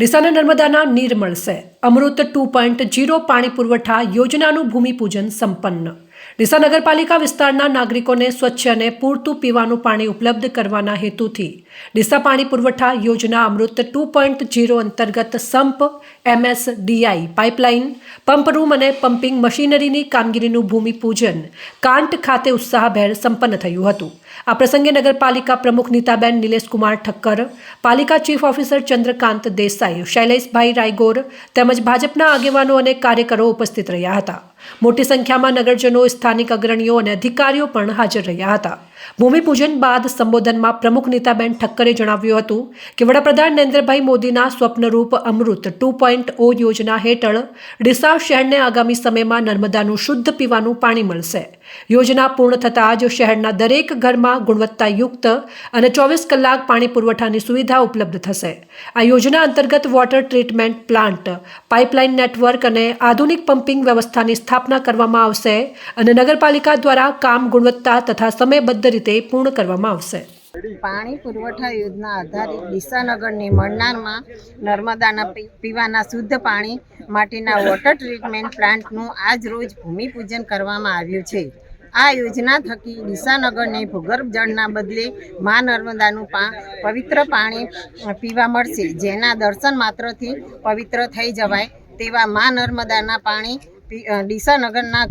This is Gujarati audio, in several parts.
ડીસાને નર્મદાના નીર મળશે. અમૃત 2.0 પાણી પુરવઠા યોજનાનું ભૂમિપૂજન સંપન્ન. ડીસા નગરપાલિકા વિસ્તારના નાગરિકોને સ્વચ્છ અને પૂરતું પીવાનું પાણી ઉપલબ્ધ કરવાના હેતુથી ડીસા પાણી પુરવઠા યોજના અમૃત 2.0 અંતર્ગત સંપ, MSDI પાઇપલાઇન, પંપ રૂમ અને પમ્પિંગ મશીનરીની કામગીરીનું ભૂમિપૂજન કાંટ ખાતે ઉત્સાહભેર સંપન્ન થયું હતું. આ પ્રસંગે નગરપાલિકા પ્રમુખ નીતાબેન નિલેશકુમાર ઠક્કર, પાલિકા ચીફ ઓફિસર ચંદ્રકાંત દેસાઈ, શૈલેષભાઈ રાયગોર તેમજ ભાજપના આગેવાનો અને કાર્યકરો ઉપસ્થિત રહ્યા હતા. મોટી સંખ્યામાં નગરજનો, સ્થાનિક અગ્રણીઓ અને અધિકારીઓ પણ હાજર રહ્યા હતા. ભૂમિપૂજન બાદ સંબોધનમાં પ્રમુખ નીતાબેન ઠક્કરે જણાવ્યું હતું કે વડાપ્રધાન નરેન્દ્રભાઈ મોદીના સ્વપ્નરૂપ અમૃત 2.0 યોજના હેઠળ ડીસા શહેરને આગામી સમયમાં નર્મદાનું શુદ્ધ પીવાનું પાણી મળશે. યોજના પૂર્ણ થતાં જ શહેરના દરેક ઘરમાં ગુણવત્તાયુક્ત અને 24 કલાક પાણી પુરવઠાની સુવિધા ઉપલબ્ધ થશે. આ યોજના અંતર્ગત water treatment plant, pipeline network અને આધુનિક પમ્પિંગ વ્યવસ્થાની સ્થાપના કરવામાં આવશે અને નગરપાલિકા દ્વારા કામ ગુણવત્તા તથા સમયબદ્ધ રીતે પૂર્ણ કરવામાં આવશે. પાણી પુરવઠા યોજના આધારિત ડીસા નગરની મળનારમાં નર્મદાના પીવાના શુદ્ધ પાણી માટેના વોટર ટ્રીટમેન્ટ પ્લાન્ટનું આજ રોજ ભૂમિપૂજન કરવામાં આવ્યું છે. આ યોજના થકી ડીસા નગરને ભૂગર્ભ જળના બદલે મા નર્મદાનું પવિત્ર પાણી પીવા મળશે, જેના દર્શન માત્રથી પવિત્ર થઈ જવાય તેવા મા નર્મદાના પાણી ડીસા નગરના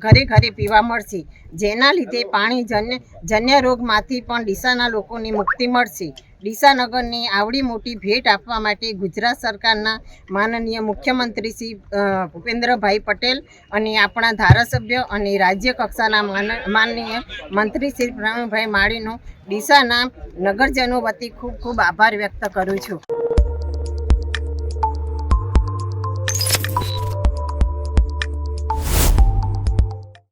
ઘરે ઘરે પીવા મળશે, જેના લીધે પાણી જન્ય રોગમાંથી પણ ડીસાના લોકોને મુક્તિ મળશે. ડીસા નગરની આવડી મોટી ભેટ આપવા માટે ગુજરાત સરકારના માનનીય મુખ્યમંત્રી શ્રી ભૂપેન્દ્રભાઈ પટેલ અને આપણા ધારાસભ્ય અને રાજ્ય કક્ષાના માનનીય મંત્રી શ્રી પ્રવીણભાઈ માળીનો ડીસાના નગરજનો વતી ખૂબ ખૂબ આભાર વ્યક્ત કરું છું.